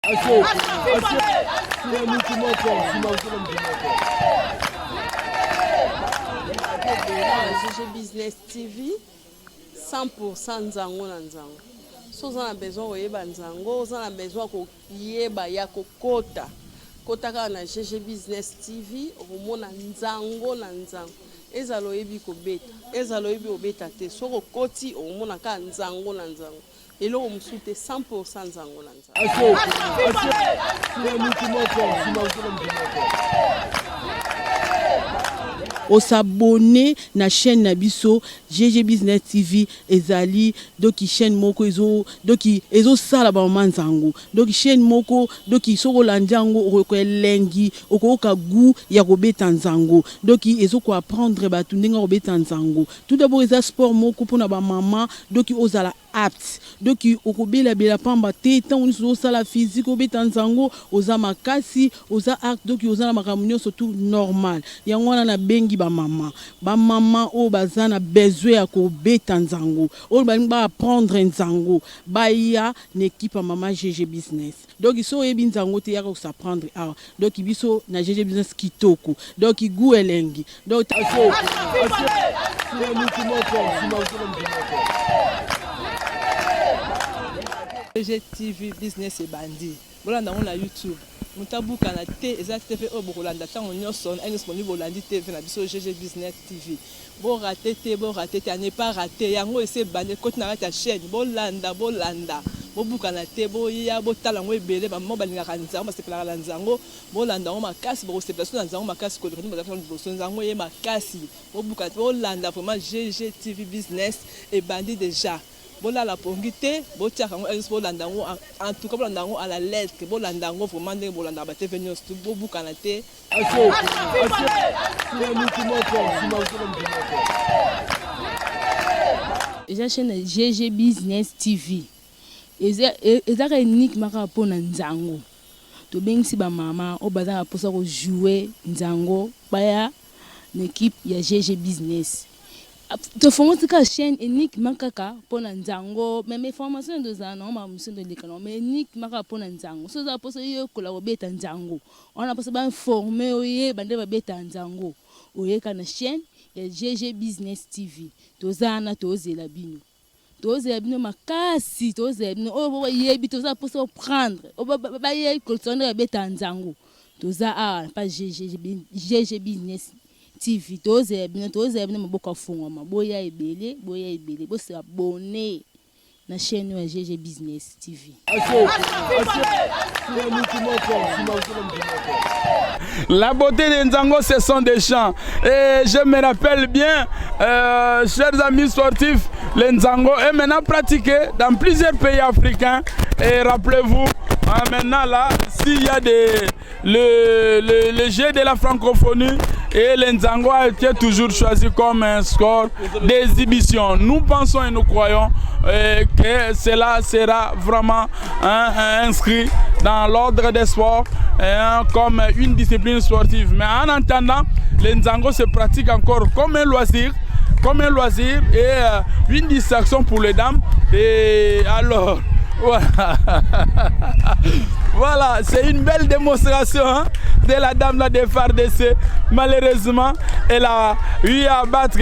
GG Business TV 100% nzango na nzango. So on a besoin oyeba nzango, on a besoin koyeba ya kokota. Kota ka na GG Business TV, omona nzango na nzango. Ezalo yebi ko beta, ezalo yebi obeta te. So ko koti omona ka nzango na nzango. Elo omsute 100% nzango na nzango. On s'abonne na chaîne Nabiso GG Business TV ezali doki chaîne moko ezo sala ba manzango doki chaîne moko doki soko landiango ko elengi okoka gu ya kobeta nzango doki ezo ko apprendre ba tundinga kobeta nzango tout d'abord eza sport moko pona ba maman doki ozala apte doki okobela bela pamba te tant on sala physique obeta nzango oza makasi oza art doki oza na makamunyo surtout normal yango na bengi ba mama o bazana besoin ya ko beta nzango o ba apprendre nzango ba ya une équipe mama GG Business donc iso yebi nzango te ya ko s'apprendre donc biso na GG Business kitoko donc gu elengi donc GG TV Business et bandi voilà dans la YouTube mutabuka na te eza TV o bokolanda tango nyonso en disponible olandi TV na biso GG Business TV bo raté te ne pas raté yango ese bande côté na ta chaîne bolanda bo buka na te bo ya bo tala ngo ebele ba mo balinga kanza ba sepela la nzango bolanda ngo makasi bo sepela so nzango makasi ko ndimo za so nzango ye makasi bo buka bolanda vraiment GG TV Business et bandi déjà bola la pongité botia kango bolanda ngo en tout cas bolanda ngo à la lettre bolanda ngo vraiment ndenge bolanda ba TV news tout bo buka na te eza chaîne GG Business TV eza unique maka pona nzango to bengisi ba mama o baza posa ko jouer nzango baya l'équipe ya GG Business to former ka chaîne unique makaka pona nzango même formation de zana on ma mission de l'école mais unique maka pona nzango so za posa yo kola ko beta nzango on a posa ba informer oye bande ba beta nzango oye kana chaîne ya GG Business TV to zana to zela bino makasi to zela bino o yebi to za posa prendre o ba ye kolsonde beta nzango to za pas GG Business TV toze bino maboka fungwa boya ebele bo se abonner na chaîne ya GG Business TV. La beauté des Nzango, ce sont des chants. Et je me rappelle bien, chers amis sportifs, les Nzango est maintenant pratiqué dans plusieurs pays africains. Et rappelez-vous, maintenant là, s'il y a le jeu de la francophonie, et le Nzango a été toujours choisi comme un score d'exhibition. Nous pensons et nous croyons que cela sera vraiment inscrit dans l'ordre des sports comme une discipline sportive. Mais en attendant, le Nzango se pratique encore comme un loisir et une distraction pour les dames. Et alors, voilà, c'est une belle démonstration de la dame là de FARDC. Malheureusement, elle a eu à battre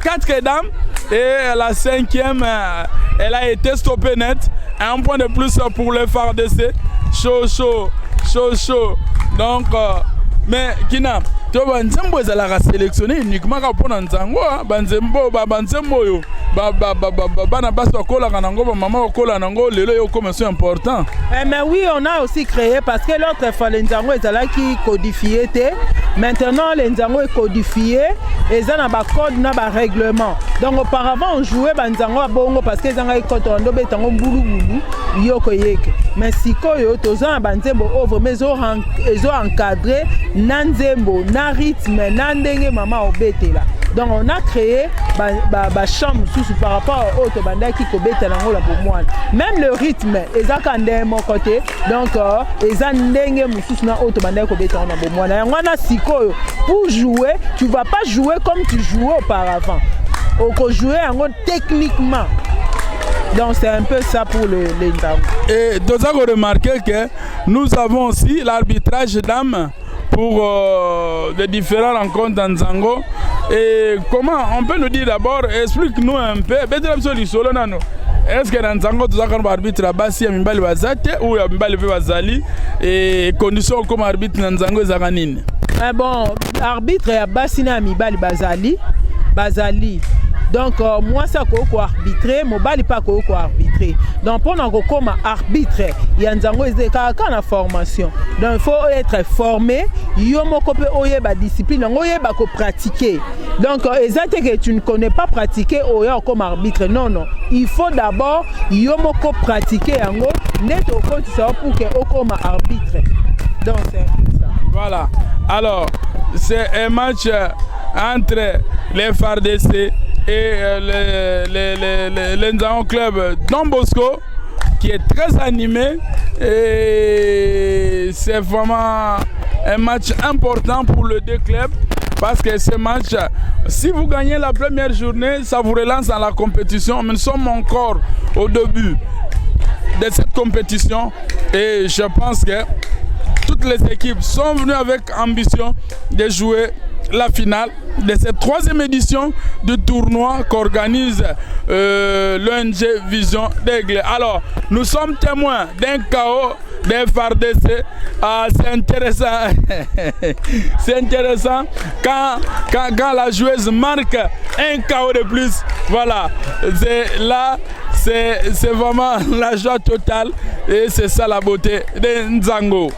4 dames et la 5e, elle a été stoppée net. Un point de plus pour le FARDC. Chaud. Donc, mais Kina, tu vois, Nzembo est la sélectionné uniquement pour Nzango. Banzembo yo. Bana baso kola kanango, maman kola nango, lelo yo comme c'est important. Mais oui, on a aussi créé parce que l'autre fois les Nzango est là qui codifié. Maintenant les Nzango est codifié et ça n'a pas code, n'a pas règlement. Donc auparavant on jouait Nzango à bongo parce que Nzango est code on doit être en boulou yoko yeke. Mais si koyo tozan banzembo over mais ils ont encadré nanzembo na rythme nandenge maman obetela. Donc on a créé ba chambre sous par rapport au autre banda qui kobeta nango la bomwana. Même le rythme ezakande mon côté. Donc ezandenge mususu na autre banda kobeta na bomwana. Yangwana sikoyo pour jouer, tu vas pas jouer comme tu jouais auparavant. On peut jouer techniquement. Donc c'est un peu ça pour les Nzango. Et nous avons remarqué que nous avons aussi l'arbitrage dames pour les différentes rencontres dans Nzango. Et comment on peut nous dire d'abord, explique-nous un peu, est-ce que dans Nzango tu as un arbitre à Bassi, Mimbali Bazate ou à Mimbali Bazali et conditions comme arbitre dans Nzango et Zaganine? Bon, arbitre à Bassi, Mimbali Bazali. Donc moi ça ko arbitrer, mobali pas ko arbitrer. Donc pour nous comme arbitre, il y a Nzango quand la formation. Donc il faut être formé, yo moko pe oye ba discipline, oye ba ko pratiquer. Donc exact que tu ne connais pas pratiquer oya comme arbitre. Non non, il faut d'abord yo moko pratiquer yango net au compte ça pour que au comme arbitre. Donc c'est un peu ça. Voilà. Alors, c'est un match entre les FARDC et le Nzango Club Don Bosco qui est très animé et c'est vraiment un match important pour les deux clubs parce que ce match, si vous gagnez la première journée, ça vous relance dans la compétition, mais nous sommes encore au début de cette compétition et je pense que toutes les équipes sont venues avec ambition de jouer la finale de cette 3e édition du tournoi qu'organise l'ONG Vision d'Aigle. Alors, nous sommes témoins d'un chaos des FARDC. C'est intéressant. C'est intéressant quand la joueuse marque un chaos de plus. Voilà, c'est vraiment la joie totale et c'est ça la beauté de Nzango.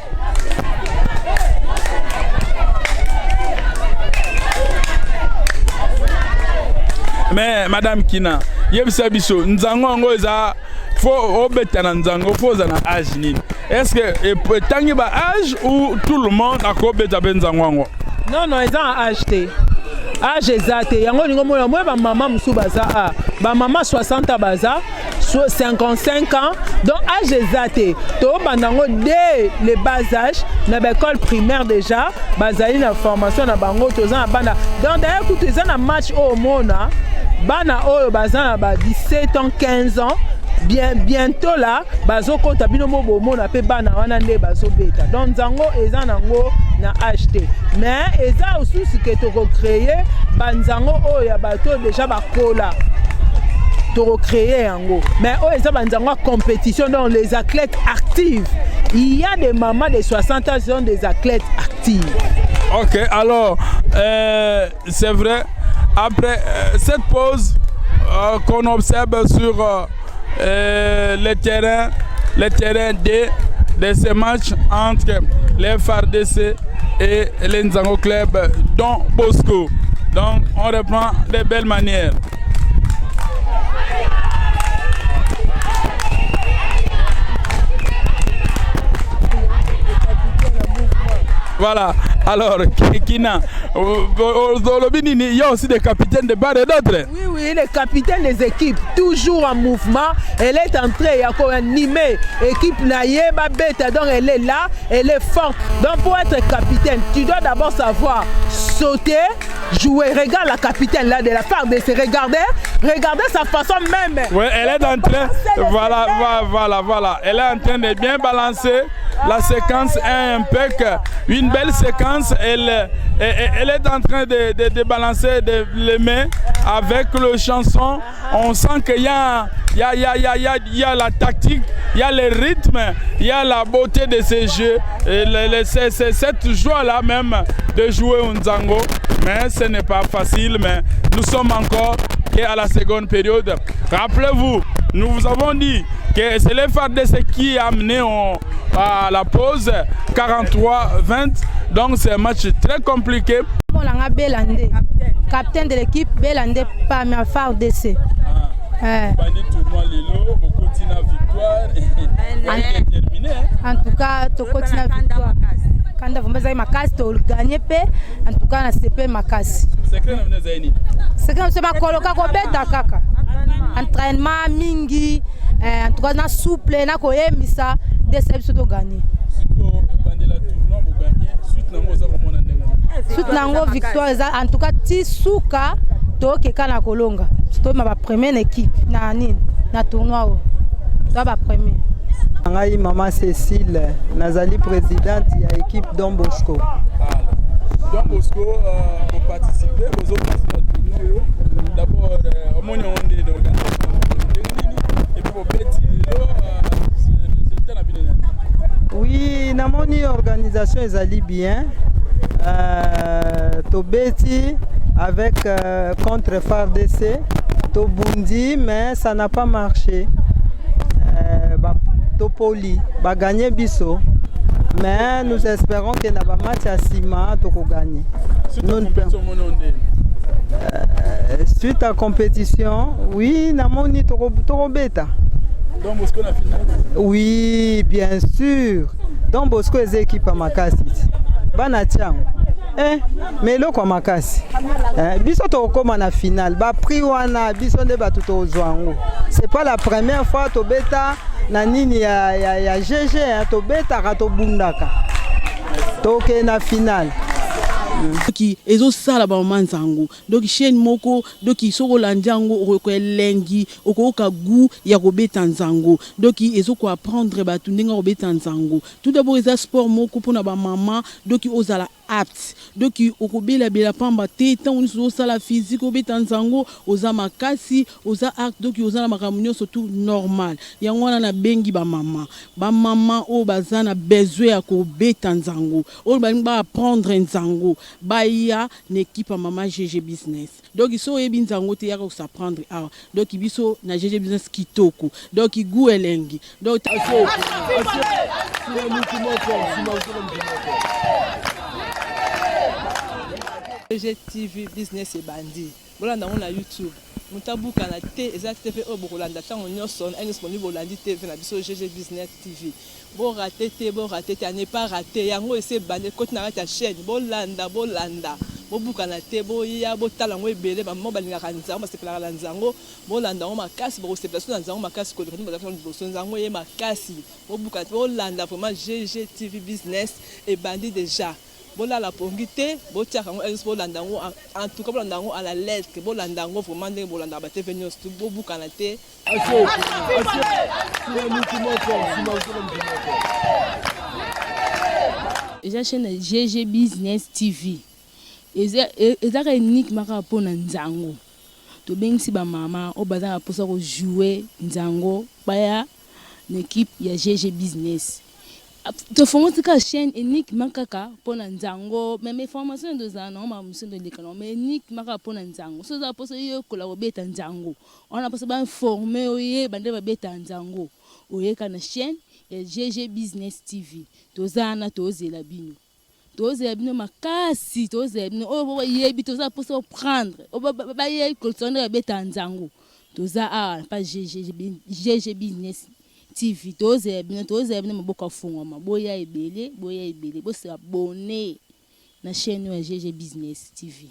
Mais Madame Kina, Yebsabiso, Nzango ngo eza faut obeta na Nzango faut za na âge nini. Est-ce que tangi ba âge ou tout le monde a ko beta ben Nzango? Non non, ils ont acheté. Âge exact. Yango ningo mo ba maman musu baza ba maman 60 baza 55 ans. Donc âge exact. To bandango dès le bas âge na l'école primaire déjà, bazali na formation na bango tozana bana. Donc d'ailleurs quand ils ont un match au mona bana oyo bazana ba 17 ans 15 ans bientôt là bazo kota bino mo bomona pe bana wana nde bazo beta. Donc Nzango eza nango na acheté mais eza aussi ce que to créer banzango oyo ya bato déjà bakola to créer yango mais oyo eza banzango compétition dans les athlètes actifs. Il y a des mamans de 60 ans qui sont des athlètes actifs. Ok, alors c'est vrai. Après cette pause qu'on observe sur le terrain de ces matchs entre les FARDC et les Nzango Club Don Bosco. Donc on reprend de belles manières. Voilà, alors Kina, il y a aussi des capitaines de part et d'autres. Oui, oui, les capitaines des équipes, toujours en mouvement. Elle est entrée, il y a quoi animé. Équipe Naïeba Beta, donc elle est là, elle est forte. Donc pour être capitaine, tu dois d'abord savoir sauter, jouer. Regarde la capitaine là de la part de ses regardez sa façon même. Oui, elle est en train, voilà. Elle est en train de bien balancer. La séquence est une belle séquence. Elle est en train de balancer les mains avec le chanson. On sent qu'il y a la tactique, il y a le rythme, il y a la beauté de ces jeux. C'est cette joie-là même de jouer au Nzango. Mais ce n'est pas facile, mais nous sommes encore à la seconde période. Rappelez-vous, nous vous avons dit que c'est les FARDC qui a amené à la pause 43-20. Donc c'est un match très compliqué. Capitaine de l'équipe Belande parmi la FARDC. En tout cas, tu continues la victoire. Quand vous avez ma casse, tu gagnes peu. En tout cas, c'est pas ma casse. C'est que c'est ma coloca kaka. Entraînement mingi. En tout cas, na souple, na koye misa, des services to gagner. Suite nango victoire en tout cas ti suka to keka na kolonga. C'est ma première équipe na na tournoi oyo toa bapremier. Ngai Mama Cécile nazali présidente ya équipe Don Bosco. Don Bosco pour participer aux autres tournois. D'abord au moins on est d'organisation et puis pour Betty Lilo c'était la bien. Oui, namoni organisation ezali bien. To Betty avec contre FARDC, to Bundi mais ça n'a pas marché. Topoli va gagner biso, mais nous espérons que na ba match à Sima to gagner. Suite à compétition, oui, namoni to beta. Don Bosco na finale. Oui, bien sûr. Don Bosco est équipe à Makasi. Bana tiango. Mais lo kwa Makasi. Biso to koma na finale. Ba prix wana biso nde ba tuto ozwango. C'est pas la première fois to beta na nini ya GG to beta ka to bundaka. To ke na finale. Doki ezo sala ba manzango doki chaîne moko doki soko lanjango ko elengi okoka gu ya kobeta nzango doki ezo ko apprendre ba tundinga kobeta nzango tout d'abord eza sport moko pona ba mama doki ozala apte doki okobela bela pamba te tant on so sala physique obeta nzango oza makasi oza acte doki oza na makamunyo surtout normal yango wana na bengi ba mama o bazana besoin ya kobeta nzango o ba apprendre nzango baya na équipe à Mama GG Business. Donc ils sont ebin zango te yaka s'apprendre ah. Donc biso na GG Business kitoko. Donc igu elengi. Donc GG TV Business et Bandi. Bolanda on a YouTube. Mutabuka na te exacte fe o bokolanda tango nyonso est disponible Bolandi TV na biso GG Business TV. Bon raté à ne pas rater yango ese bande côté na ta chaîne bolanda bobuka na te boya botala ngo ebele ba mo balingaka nzango basepela la nzango bolanda ngo makasi bo sepela so nzango makasi ko ndimi ba so nzango ye makasi bobuka bolanda vraiment GG TV Business et Bandi déjà bolala pongi te botiaka ngo elis bolanda ngo en tout cas bolanda ngo à la lettre bolanda ngo vraiment ndenge bolanda ba TV news bobuka na te eza chaîne GG Business TV eza unique maka pona nzango to bengisi ba mama o bazana posa ko jouer nzango baya na équipe ya GG Business to fongotika ka chaîne unique makaka pona nzango même formation de zana on ma muso de lekano mais unique maka pona nzango so za posa yo kola beta nzango on a posa ba informer oye bande ba beta nzango oyeka na chaîne ya GG Business TV tozana tozela bino makasi tozela bino o yebi toza posa prendre o ba ye kolsonde beta nzango toza pas GG Business TV tozela bino maboka fungwa boya ebele bo se abonner na chaîne ya GG Business TV.